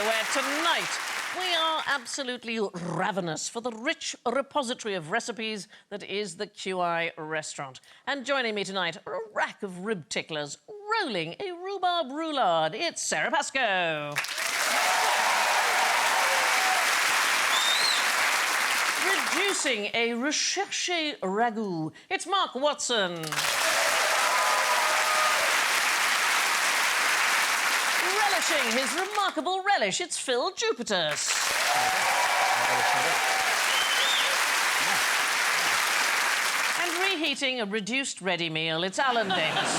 Where tonight we are absolutely ravenous for the rich repository of recipes that is the QI restaurant. And joining me tonight are a rack of rib ticklers rolling a rhubarb roulade. It's Sara Pascoe. Reducing a recherché ragout. It's Mark Watson. Relishing his remarkable relish, it's Phill Jupitus. And reheating a reduced ready meal, it's Alan Davis.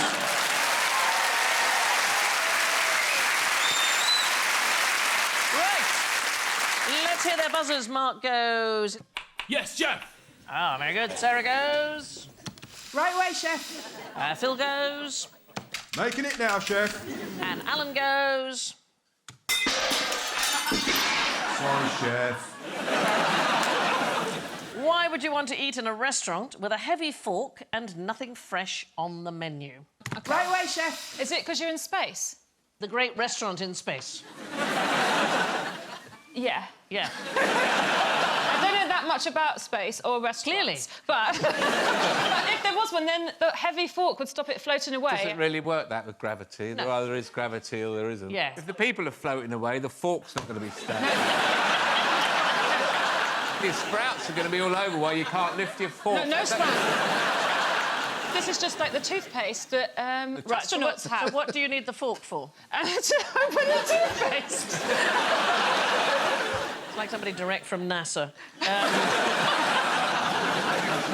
Right. Let's hear their buzzers. Mark goes... Yes, chef. Ah, very good. Sara goes... Right away, chef. Phill goes... Making it now, chef. And Alan goes... Sorry, chef. Why would you want to eat in a restaurant with a heavy fork and nothing fresh on the menu? Okay. Right away, chef. Is it because you're in space? The great restaurant in space. Yeah. Yeah. I don't know that much about space or restaurants. Clearly. But if there was one, then the heavy fork would stop it floating away. Doesn't really work that with gravity. No. There either is gravity or there isn't. Yeah. If the people are floating away, the fork's not going to be staying. Your sprouts are going to be all over while you can't lift your fork. No sprouts. This is just like the toothpaste that astronauts have. So what do you need the fork for? To open the toothpaste. It's like somebody direct from NASA.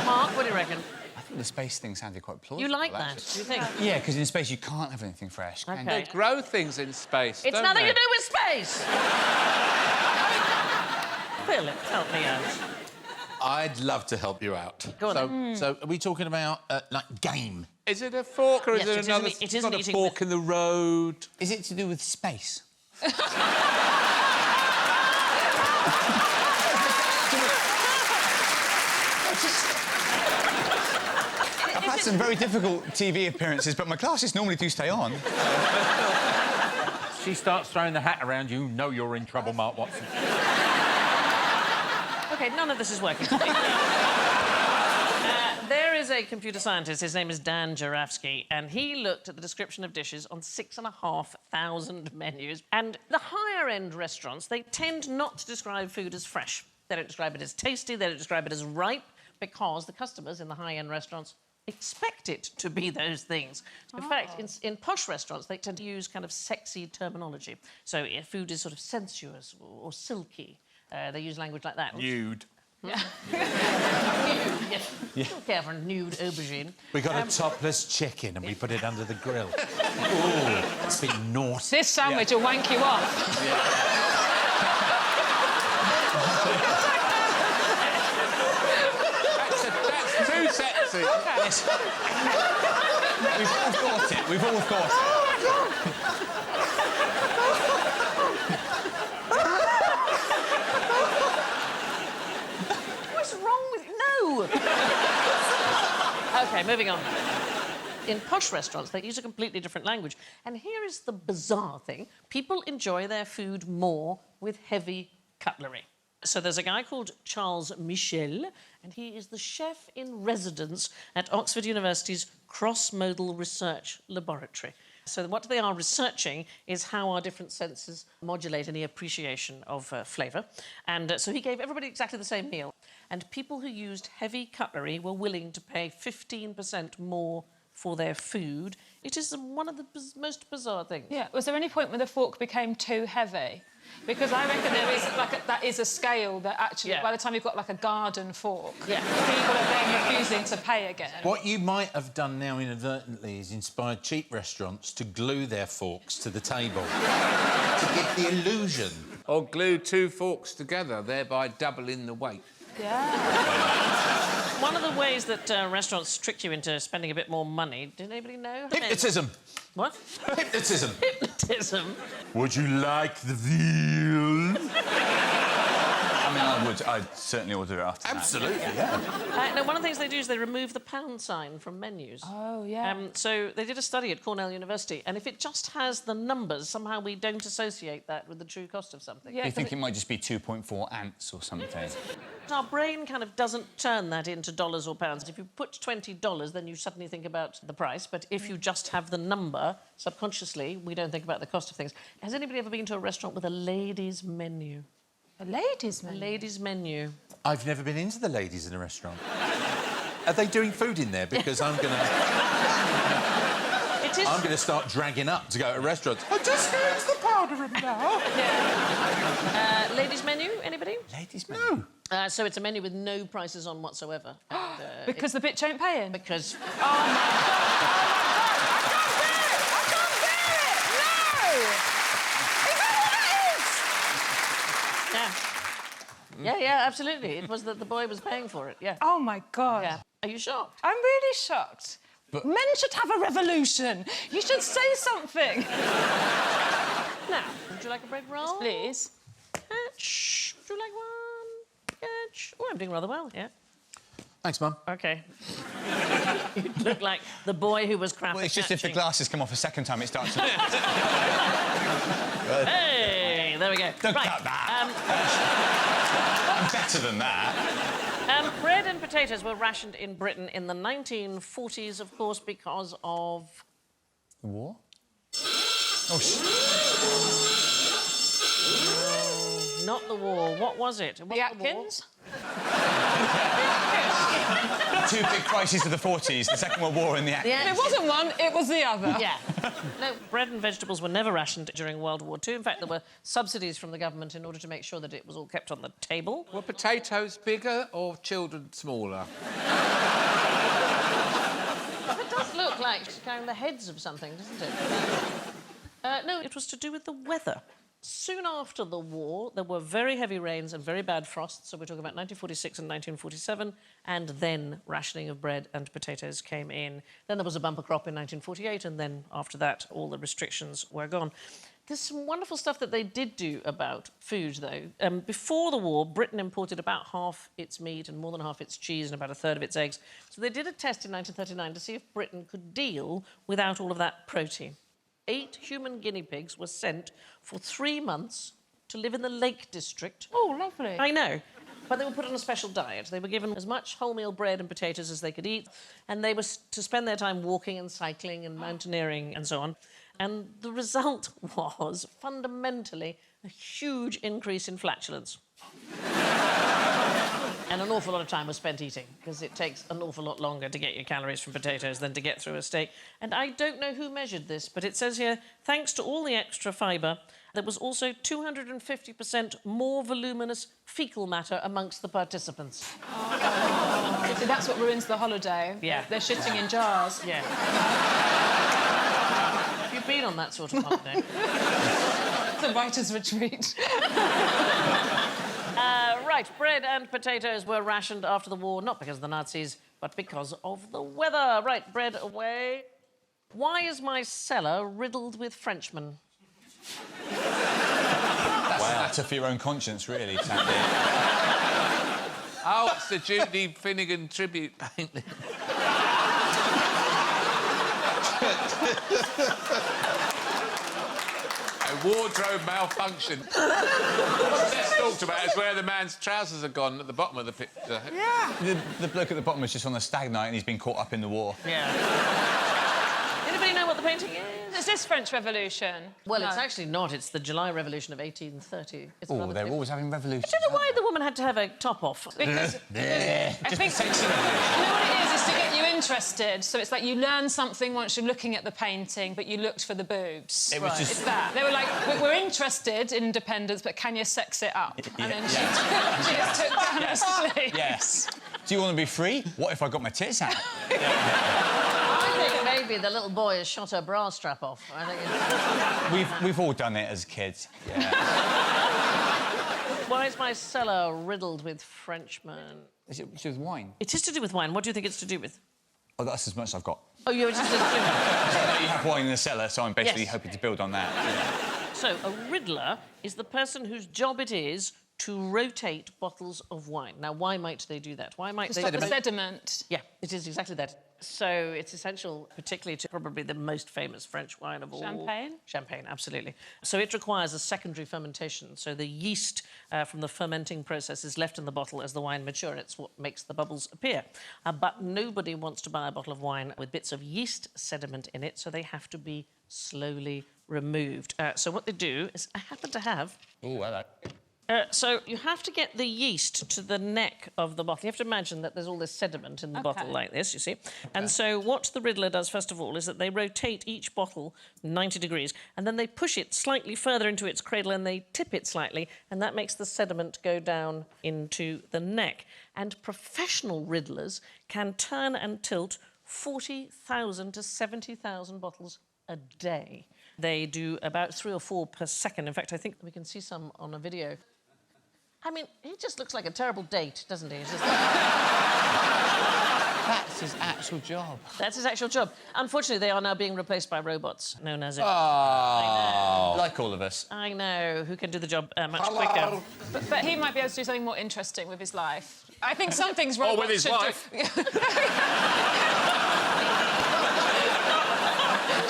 Mark, what do you reckon? I think the space thing sounded quite plausible. You like that, actually. do you think? Yeah, because in space you can't have anything fresh, can OK. you? They grow things in space, It's don't nothing they? to do with space! Phill, help me out. I'd love to help you out. Go on then. So are we talking about, like, game? Is it a fork or Yes, is it it another... isn't- it it's isn't not a eating fork with- in the road? Is it to do with space? I've had some very difficult TV appearances, but my classes normally do stay on. She starts throwing the hat around, you know you're in trouble, Mark Watson. OK, none of this is working. There is a computer scientist, his name is Dan Jarafsky, and he looked at the description of dishes on 6,500 menus. And the higher-end restaurants, they tend not to describe food as fresh. They don't describe it as tasty, they don't describe it as ripe, because the customers in the high-end restaurants expect it to be those things. In fact, in posh restaurants, they tend to use kind of sexy terminology. So if food is sort of sensuous or silky, they use language like that. Nude. Yeah. Yes. Don't care for a nude aubergine. We got a topless chicken and we put it under the grill. Ooh, that's been naughty. This sandwich will wank you off. That's too sexy. Yes. We've all thought it. We've all thought it. What's wrong with... No! OK, moving on. In posh restaurants, they use a completely different language. And here is the bizarre thing. People enjoy their food more with heavy cutlery. So there's a guy called Charles Michel, and he is the chef in residence at Oxford University's Cross-Modal Research Laboratory. So what they are researching is how our different senses modulate any appreciation of flavour. And so he gave everybody exactly the same meal. And people who used heavy cutlery were willing to pay 15% more for their food. It is one of the most bizarre things. Yeah. Was there any point when the fork became too heavy? Because I reckon that is a scale that actually, by the time you've got like a garden fork, people are then refusing to pay again. What you might have done now inadvertently is inspired cheap restaurants to glue their forks to the table to give the illusion. Or glue 2 forks together, thereby doubling the weight. Yeah. One of the ways that restaurants trick you into spending a bit more money, did anybody know? Hypnotism. What? Hypnotism. Hypnotism. Would you like the veal? I mean, I'd certainly order it after that. Absolutely, No, one of the things they do is they remove the pound sign from menus. Oh, yeah. So they did a study at Cornell University, and if it just has the numbers, somehow we don't associate that with the true cost of something. You think it might just be 2.4 ants or something? Our brain kind of doesn't turn that into dollars or pounds. If you put $20, then you suddenly think about the price, but if you just have the number, subconsciously, we don't think about the cost of things. Has anybody ever been to a restaurant with a ladies' menu? A ladies' menu? A ladies' menu. I've never been into the ladies in a restaurant. Are they doing food in there? Because I'm going to start dragging up to go to restaurants. I just use the powder room now. Ladies' menu, anybody? Ladies' menu? So it's a menu with no prices on whatsoever. And, because the bitch ain't paying? Because... Oh, my God! I can't bear it! No! Is that what that is? Yeah, absolutely. It was that the boy was paying for it, yeah. Oh, my God. Yeah. Are you shocked? I'm really shocked. But men should have a revolution. You should say something. Now, would you like a bread roll? Please. Catch. Would you like one? Catch. Oh, I'm doing rather well, yeah. Thanks, Mum. OK. You look like the boy who was crap Well, it's at just if the catching. glasses come off a second time, it starts to... Hey, there we go. Don't right. cut that. I'm better than that. Bread and potatoes were rationed in Britain in the 1940s, of course, because of... The war? Not the war. What was it? The Atkins? Two big crises of the 40s, the Second World War and the Atkins. It wasn't one, it was the other. Yeah. No, bread and vegetables were never rationed during World War II. In fact, there were subsidies from the government in order to make sure that it was all kept on the table. Were potatoes bigger or children smaller? It does look like carrying the heads of something, doesn't it? No, it was to do with the weather. Soon after the war, there were very heavy rains and very bad frosts, so we're talking about 1946 and 1947, and then rationing of bread and potatoes came in. Then there was a bumper crop in 1948, and then after that, all the restrictions were gone. There's some wonderful stuff that they did do about food, though. Before the war, Britain imported about half its meat and more than half its cheese and about a third of its eggs. So they did a test in 1939 to see if Britain could deal without all of that protein. 8 human guinea pigs were sent for 3 months to live in the Lake District. Oh, lovely. I know. But they were put on a special diet. They were given as much wholemeal bread and potatoes as they could eat, and they were to spend their time walking and cycling and mountaineering and so on. And the result was, fundamentally, a huge increase in flatulence. And an awful lot of time was spent eating, because it takes an awful lot longer to get your calories from potatoes than to get through a steak. And I don't know who measured this, but it says here, thanks to all the extra fibre, there was also 250% more voluminous faecal matter amongst the participants. Oh. See, that's what ruins the holiday. Yeah. They're shitting in jars. Yeah. Have you been on that sort of holiday? It's a writer's retreat. Right, bread and potatoes were rationed after the war, not because of the Nazis, but because of the weather. Right, bread away. Why is my cellar riddled with Frenchmen? Wow. Tough for your own conscience, really, Sandy. Oh, it's the Judy Finnegan tribute painting. A wardrobe malfunction. What let's talk about is where the man's trousers are gone at the bottom of the picture. Yeah. The bloke at the bottom was just on a stag night and he's been caught up in the war. Yeah. Anybody know what the painting is? Is this French Revolution? Well, it's actually not. It's the July Revolution of 1830. It's Oh, they're always having revolutions. I don't know why the woman had to have a top off. Because I think sexy revolution. you know what it is to get you interested, so it's like you learn something once you're looking at the painting, but you looked for the boobs. It was just... It's that. They were like, we're interested in independence, but can you sex it up? And then she just took down her sleeve. Yes. Do you want to be free? What if I got my tits out? I think maybe the little boy has shot her bra strap off. I think it's... We've all done it as kids. Yeah. Why is my cellar riddled with Frenchmen? Is it with wine? It is to do with wine. What do you think it's to do with? Oh, that's as much as I've got. Oh, you're just... You have wine in the cellar, so I'm basically hoping to build on that. Yeah. So, a riddler is the person whose job it is to rotate bottles of wine. Now, why might they do that? Why might they... The sediment. Yeah, it is exactly that. So it's essential, particularly to probably the most famous French wine of all. Champagne? Champagne, absolutely. So it requires a secondary fermentation. So the yeast from the fermenting process is left in the bottle as the wine matures, and it's what makes the bubbles appear. But nobody wants to buy a bottle of wine with bits of yeast sediment in it, so they have to be slowly removed. So what they do is, I happen to have... Oh, hello. So you have to get the yeast to the neck of the bottle. You have to imagine that there's all this sediment in the bottle like this, you see. Okay. And so what the riddler does, first of all, is that they rotate each bottle 90 degrees, and then they push it slightly further into its cradle and they tip it slightly, and that makes the sediment go down into the neck. And professional riddlers can turn and tilt 40,000 to 70,000 bottles a day. They do about 3 or 4 per second. In fact, I think we can see some on a video. I mean, he just looks like a terrible date, doesn't he? He's just... That's his actual job. That's his actual job. Unfortunately, they are now being replaced by robots, known as... Oh, like all of us. I know, who can do the job much quicker. But he might be able to do something more interesting with his life. I think some things robots with his should life? do.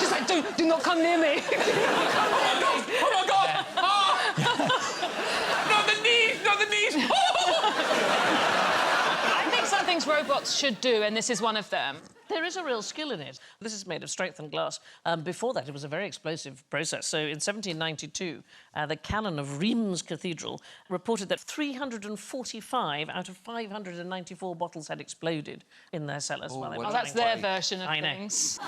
Just like, do not come near me. Oh, my God! Oh! Not the knees! Not the knees! I think some things robots should do, and this is one of them. There is a real skill in it. This is made of strengthened glass. Before that, it was a very explosive process. So in 1792, the canon of Reims Cathedral reported that 345 out of 594 bottles had exploded in their cellars. While they were that's their version of things.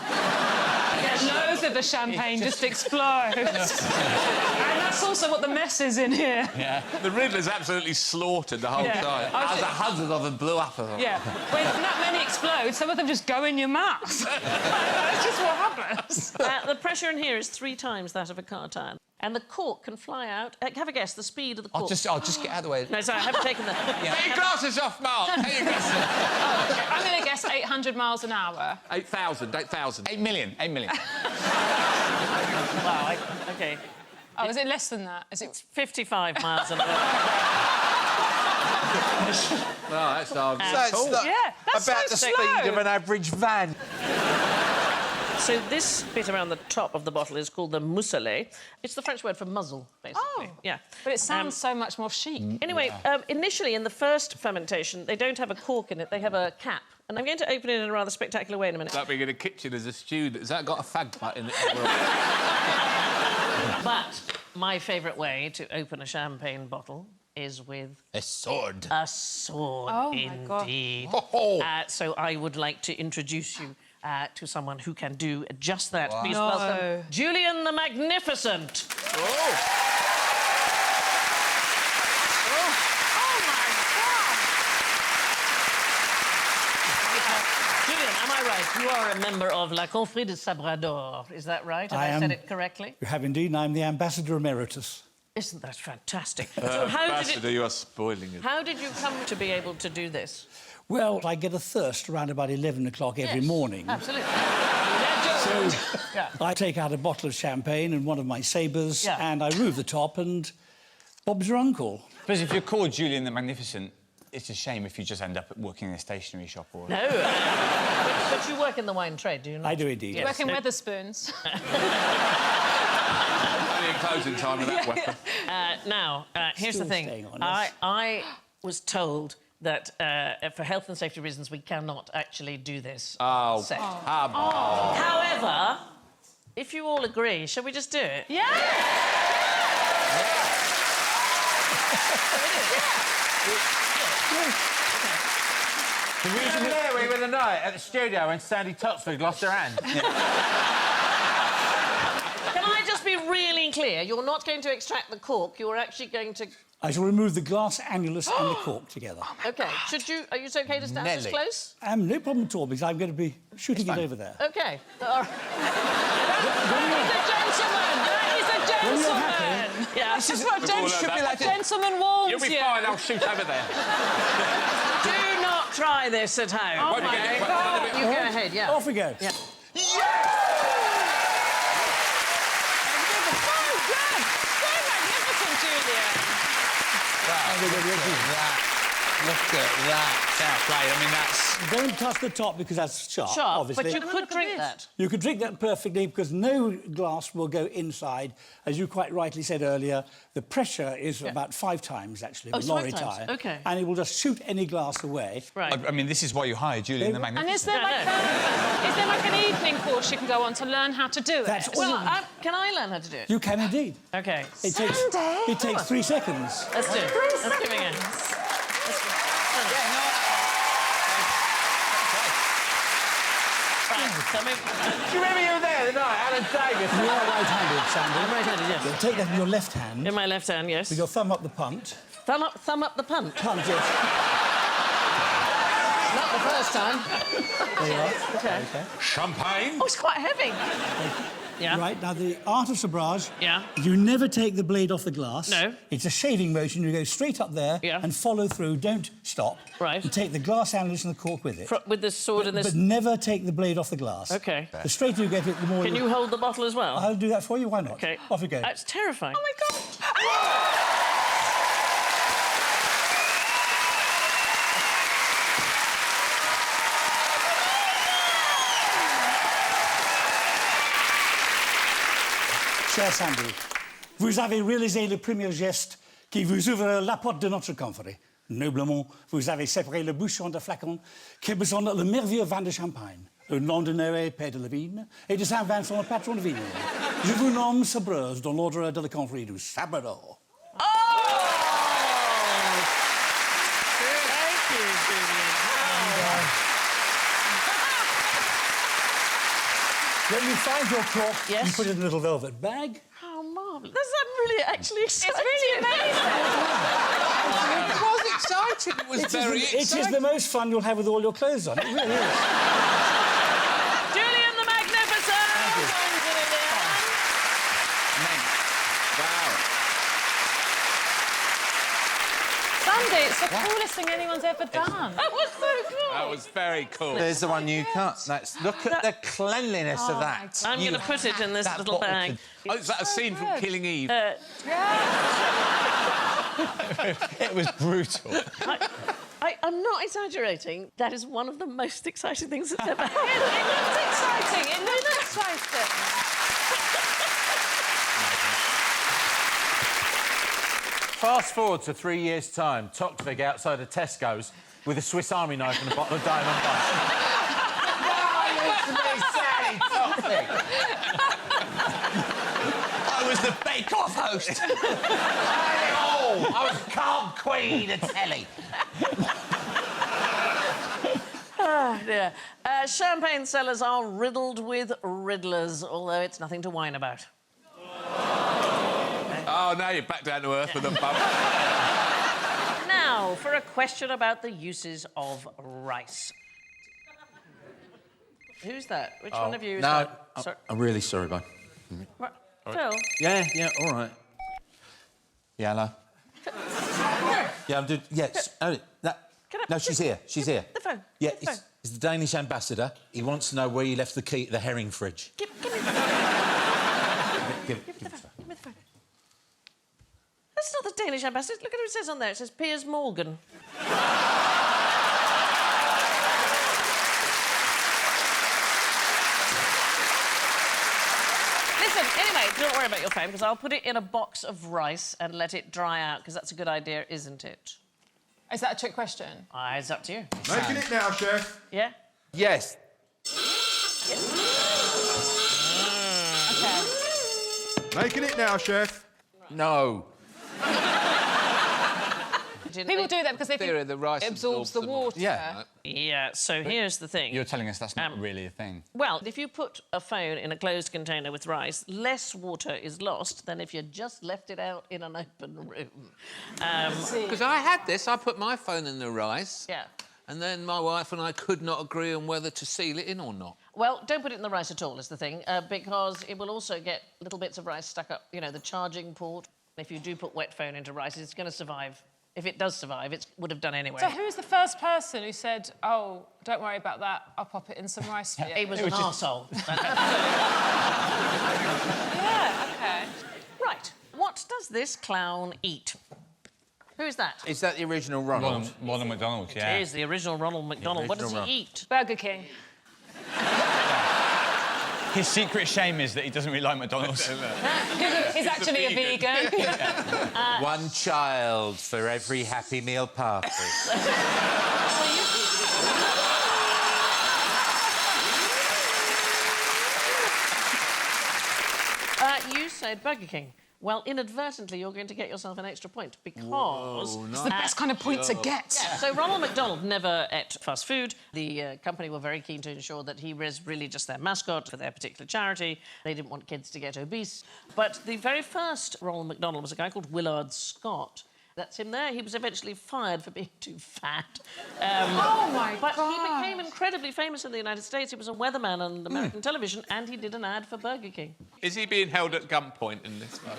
Loads of the champagne just explodes. And that's also what the mess is in here. Yeah. The Riddler's absolutely slaughtered the whole time. As 100 of them blew up. Yeah. When that many explode, some of them just go in your mouth. That's just what happens. The pressure in here is 3 times that of a car tyre. And the cork can fly out... have a guess, the speed of the cork. I'll just get out of the way. No, sorry, I haven't taken the... Take your glasses off, Mark! Take your glasses off. I'm going to guess 800 miles an hour. 8,000, 8,000. 8 million, 8 million. Wow, OK. Oh, is it less than that? Is it 55 miles an hour. Oh, that's hard. That's not that's about so the slow. speed of an average van. So this bit around the top of the bottle is called the mousselet. It's the French word for muzzle, basically. Oh. Yeah. But it sounds so much more chic. Anyway, initially, in the first fermentation, they don't have a cork in it, they have a cap. And I'm going to open it in a rather spectacular way in a minute. Like being in a kitchen as a student. Has that got a fag butt in it? But my favourite way to open a champagne bottle is with... A sword. A sword, Oh, my God. indeed. Oh. So I would like to introduce you to someone who can do just that. Wow. Please welcome Julian the Magnificent. Julian, am I right? You are a member of La Confrérie de Sabrador. Is that right? Have I said it correctly? You have indeed. I'm the Ambassador Emeritus. Isn't that fantastic? So Ambassador, you are spoiling it. how did you come to be able to do this? Well, I get a thirst around about 11 o'clock every morning. Absolutely. So I take out a bottle of champagne and one of my sabres and I remove the top and Bob's your uncle. But if you're called Julian the Magnificent, it's a shame if you just end up working in a stationery shop or... No. But you work in the wine trade, do you not? I do indeed. You work in Wetherspoons. Only in closing time with that weapon. Now, here's Still the thing. staying on us. I was told that for health and safety reasons we cannot actually do this on set. However, if you all agree, shall we just do it? Yeah! The reason there we were the night at the studio when Sandy Totsford lost her hand. Can I just be really clear? You're not going to extract the cork. You're actually going to... I shall remove the glass annulus and the cork together. OK. Should you... Are you okay to stand this close? No problem at all, because I'm going to be shooting it over there. OK. That is a gentleman! Yeah. This is what a gentleman warns you. You'll be fine, I'll shoot over there. Do not try this at home. Oh, my God. You go ahead, yeah. Off we go. Yeah. Look at that. Fair play. I mean, that's... Don't touch the top because that's sharp, obviously. But you could drink that. You could drink that perfectly because no glass will go inside. As you quite rightly said earlier, the pressure is about 5 times, actually, Oh, with it's 5 lorry times. tyre. OK. And it will just shoot any glass away. Right. I mean, this is why you hired Julian the And Magnificent. is there like an evening course you can go on to learn how to do That's it? all. Well, can I learn how to do it? You can indeed. OK. It takes 3 seconds. Let's do it. Let's give it a go. Do you remember you were there the night, Alan Davis? You are right-handed, Sandy. I'm right-handed, yes. You'll take that in your left hand. In my left hand, yes. With your thumb up the punt. Thumb up the punt. Punt, yes. Not the first time. There you are. OK. Champagne? Oh, it's quite heavy. Yeah. Right, now, the art of sabrage... Yeah. You never take the blade off the glass. No. It's a shaving motion. You go straight up there and follow through. Don't stop. Right. And take the glass annulus and the cork with it. With this sword and this... But never take the blade off the glass. OK. The straighter you get it, the more... Can you hold the bottle as well? I'll do that for you. Why not? OK. Off you go. That's terrifying. Oh, my God. Cher Sandy, vous avez réalisé le premier geste qui vous ouvre la porte de notre confrérie. Noblement, vous avez séparé le bouchon de flacon qui besonne le merveilleux vin de Champagne. Au nom de Noé, père de la vigne, et de Saint Vincent, le patron de vigne. Je vous nomme sabreuse dans l'ordre de la confrérie du Sabrador. Oh! Thank you, Julian. When you find your cork, Yes. you put it in a little velvet bag. How marvellous. That's really actually exciting. It's really amazing. It was exciting. It was very It is exciting. the most fun you'll have with all your clothes on. It really is. Julian the Magnificent! Thank you. Wow. Sandy, it's the coolest thing anyone's ever done. That was so cool. That was very cool. There's the one you cut. Look at the cleanliness of that. I'm going to put it in this that little bottle bag. Oh, is that a scene from Killing Eve? It was brutal. I'm not exaggerating. That is one of the most exciting things that's ever happened. It looks exciting. It looks exciting. Fast forward to 3 years' time, Toksvig outside of Tesco's with a Swiss Army knife and a bottle of Diamond White. I was the Bake Off host. I was Carl Queen at telly. Oh, dear. Champagne cellars are riddled with riddlers, although it's nothing to whine about. Oh, now you're back down to earth with a bump. Now, for a question about the uses of rice. Who's that? Which one of you is No, that? Sorry. I'm really sorry, bud. What? Phil? Yeah, all right. Yeah, hello. Yeah, I'm doing... Yes. Oh, no, she's here. She's here. The phone. Yeah, The phone. it's the Danish ambassador. He wants to know where you left the key to the herring fridge. Give me the phone. Give Give me the phone. That's not the Danish ambassador. Look at what it says on there. It says Piers Morgan. Listen, anyway, don't worry about your phone, because I'll put it in a box of rice and let it dry out, because that's a good idea, isn't it? Is that a trick question? It's up to you. Making it now, chef. Yeah? Yes. OK. Making it now, chef. No. it in... People do that because they think the rice it absorbs the water. Yeah. Yeah, so here's the thing. You're telling us that's not really a thing. Well, if you put a phone in a closed container with rice, less water is lost than if you just left it out in an open room. Because I had this, I put my phone in the rice. Yeah. And then my wife and I could not agree on whether to seal it in or not. Well, don't put it in the rice at all, is the thing, because it will also get little bits of rice stuck up, you know, the charging port. If you do put wet phone into rice, it's going to survive. If it does survive, it would have done anyway. So who was the first person who said, oh, don't worry about that, I'll pop it in some rice for you? He was an arsehole. Yeah, OK. Right. What does this clown eat? Who is that? Is that the original Ronald? Ronald McDonald, yeah. It is the original Ronald McDonald. What does original he eat? Burger King. His secret shame is that he doesn't really like McDonald's. He's actually a vegan. One child for every Happy Meal party. You said Burger King. Well, inadvertently, you're going to get yourself an extra point because... Whoa, It's the best kind of point to get. Yeah, so Ronald McDonald never ate fast food. The company were very keen to ensure that he was really just their mascot for their particular charity. They didn't want kids to get obese. But the very first Ronald McDonald was a guy called Willard Scott. That's him there. He was eventually fired for being too fat. Oh, my But God. he became incredibly famous in the United States. He was a weatherman on American television, and he did an ad for Burger King. Is he being held at gunpoint in this one?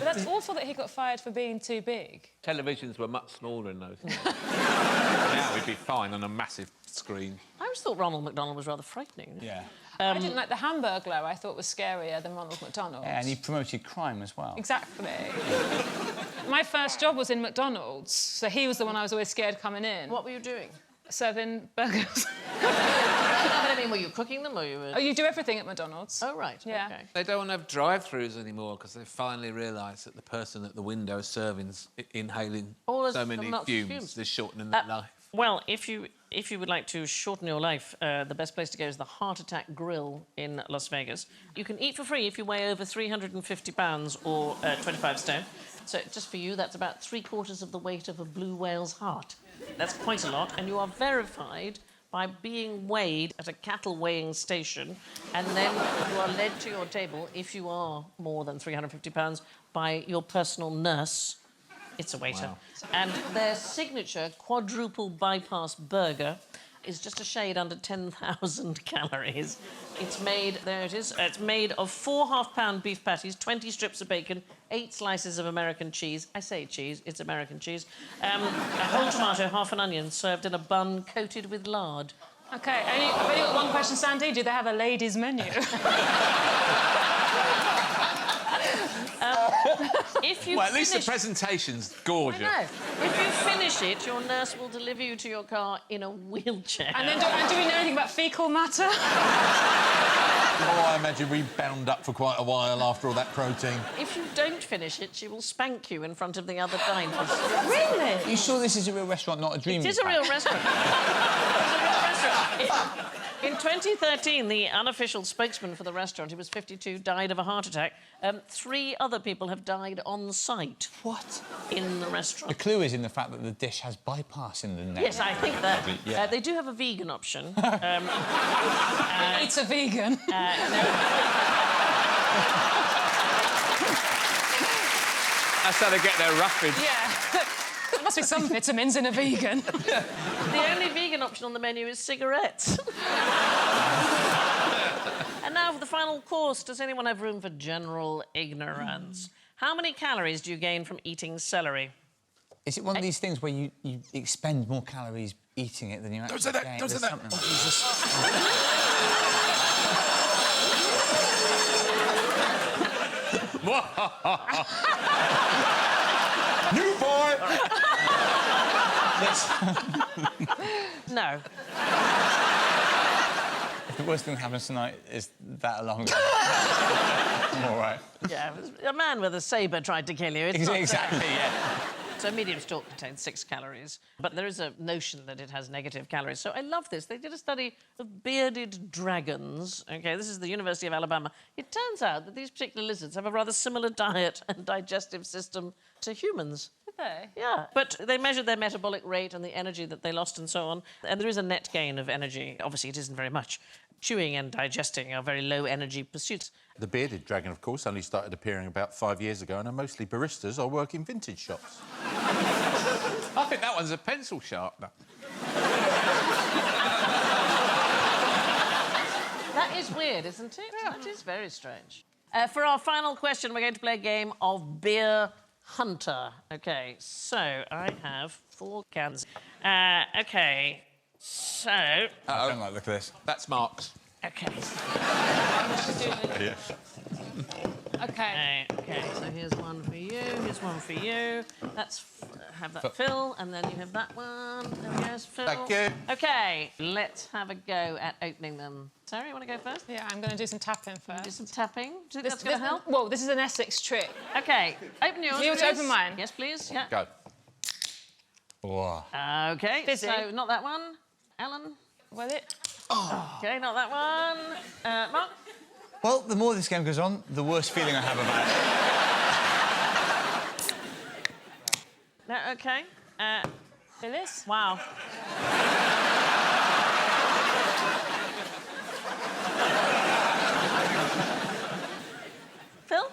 But that's awful that he got fired for being too big. Televisions were much smaller in those days. Now we'd be fine on a massive screen. I always thought Ronald McDonald was rather frightening. Yeah. I didn't like the Hamburglar. I thought was scarier than Ronald McDonald. Yeah, and he promoted crime as well. Exactly. My first job was in McDonald's, so he was the one I was always scared coming in. What were you doing? Serving burgers. No, but I mean, were you cooking them or you were... Oh, you do everything at McDonald's. Oh, right. Yeah. OK. They don't want to have drive-throughs anymore because they finally realised that the person at the window serving's inhaling All so those many fumes. fumes, they're shortening their life. Well, if you would like to shorten your life, the best place to go is the Heart Attack Grill in Las Vegas. You can eat for free if you weigh over 350 pounds or 25 stone. So just for you, that's about 3/4 of the weight of a blue whale's heart. That's quite a lot, and you are verified by being weighed at a cattle weighing station, and then you are led to your table, if you are more than 350 pounds, by your personal nurse. It's a waiter. Wow. And their signature quadruple bypass burger is just a shade under 10,000 calories. It's made, there it is, it's made of 4 half-pound beef patties, 20 strips of bacon, 8 slices of American cheese. I say cheese, it's American cheese. A whole tomato, half an onion, served in a bun coated with lard. OK, I've only got one question, Sandy. Do they have a ladies' menu? If you Well, at least the finish... presentation's gorgeous. No. If you finish it, your nurse will deliver you to your car in a wheelchair. And then do we know anything about faecal matter? Oh, I imagine we bound up for quite a while after all that protein. If you don't finish it, she will spank you in front of the other diners. Really? Are you sure this is a real restaurant, not a dream? It is a real restaurant. It's a real restaurant. In 2013, the unofficial spokesman for the restaurant, who was 52, died of a heart attack. 3 other people have died on site. What? In the restaurant. The clue is in the fact that the dish has bypass in the name. Yes, I think that. Yeah. They do have a vegan option. It's a vegan. That's how they get their roughage. Yeah. There must be some vitamins in a vegan. The only vegan option on the menu is cigarettes. And now for the final course. Does anyone have room for general ignorance? How many calories do you gain from eating celery? Is it one of these things where you expend more calories eating it than you actually gain? Don't say that. Something like New boy! No. If the worst thing that happens tonight is that along. I'm all right. Yeah, a man with a sabre tried to kill you. It's not Exactly, yeah. So medium stalk contains 6 calories, but there is a notion that it has negative calories. So I love this. They did a study of bearded dragons. OK, this is the University of Alabama. It turns out that these particular lizards have a rather similar diet and digestive system to humans. Did they? Yeah, but they measured their metabolic rate and the energy that they lost and so on, and there is a net gain of energy. Obviously, it isn't very much. Chewing and digesting are very low-energy pursuits. The bearded dragon, of course, only started appearing about 5 years ago and are mostly baristas or work in vintage shops. I think that one's a pencil sharpener. That is weird, isn't it? Yeah. That is very strange. For our final question, we're going to play a game of Beer Hunter. OK, so I have 4 cans. OK, so... I don't like the look of this. That's Mark's. OK. OK. OK, so here's one for you, here's one for you. Let's have that Phil, and then you have that one. There we go, Phil. Thank you. OK, let's have a go at opening them. Sarah, you want to go first? Yeah, I'm going to do some tapping first. Do some tapping. Do you think that's going to help? Well, this is an Essex trick. OK, open yours. You want to please. open mine? Yes, please. Yeah. Go. Wow. OK, Fizzy. so not that one. Alan? Will it? OK, not that one. Mark? Well, the more this game goes on, the worse feeling I have about it. No, OK. Phyllis? Wow. Phil?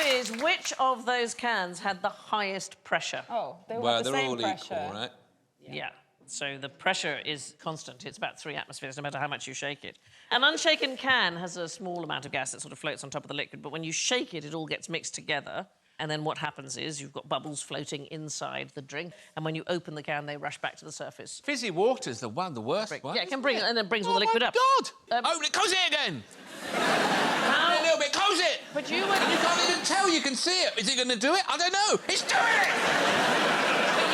Is which of those cans had the highest pressure? Oh, they all have the same pressure. Equal, right? Yeah. So the pressure is constant. It's about 3 atmospheres, no matter how much you shake it. An unshaken can has a small amount of gas that sort of floats on top of the liquid, but when you shake it, it all gets mixed together. And then what happens is you've got bubbles floating inside the drink, and when you open the can, they rush back to the surface. Fizzy water's the worst one. Yeah, it can bring and then brings all the liquid up. Oh, my God! Open it, close it again! A little bit, close it! But you You can't even tell, you can see it. Is it going to do it? I don't know. It's doing it!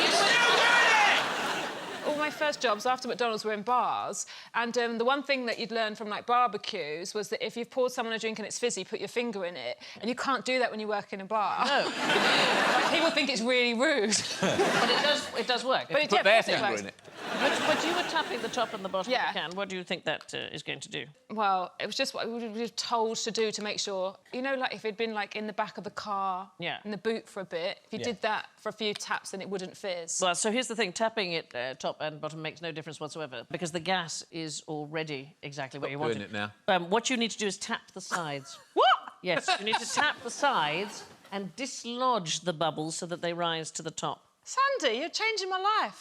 It's still doing it! All my first jobs after McDonald's were in bars, and the one thing that you'd learn from, like, barbecues was that if you've poured someone a drink and it's fizzy, put your finger in it, and you can't do that when you work in a bar. No. Like, people think it's really rude. But it does work. But Put their finger in it. But you were tapping the top and the bottom Yeah. of the can. What do you think that is going to do? Well, it was just what we were told to do to make sure, you know, like if it'd been like in the back of the car, in the boot for a bit, if you did that for a few taps, then it wouldn't fizz. Well, so here's the thing: tapping it top and bottom makes no difference whatsoever because the gas is already exactly where you want doing it. it now. What you need to do is tap the sides. What? Yes, you need to tap the sides and dislodge the bubbles so that they rise to the top. Sandy, you're changing my life.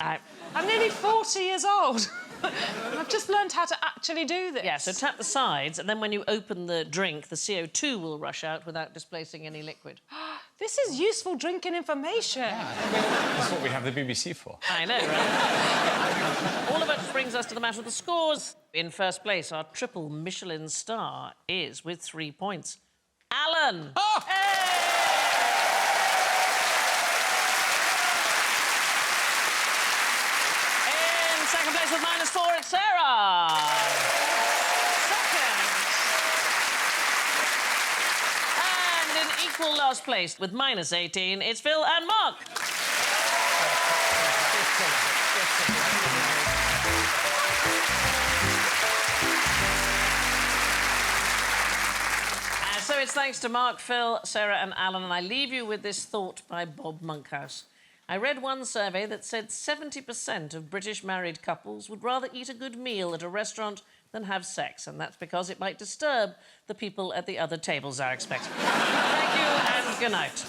I'm nearly 40 years old. I've just learned how to actually do this. Yeah, so tap the sides, and then when you open the drink, the CO2 will rush out without displacing any liquid. This is useful drinking information. That's what we have the BBC for. I know, right? All of it brings us to the matter of the scores. In first place, our triple Michelin star is, with 3 points, Alan. Oh! Hey! In second place with -4, it's Sarah. Second. And in equal last place with -18, it's Phil and Mark. So it's thanks to Mark, Phil, Sarah and Alan, and I leave you with this thought by Bob Monkhouse. I read one survey that said 70% of British married couples would rather eat a good meal at a restaurant than have sex, and that's because it might disturb the people at the other tables, I expect. Thank you and good night.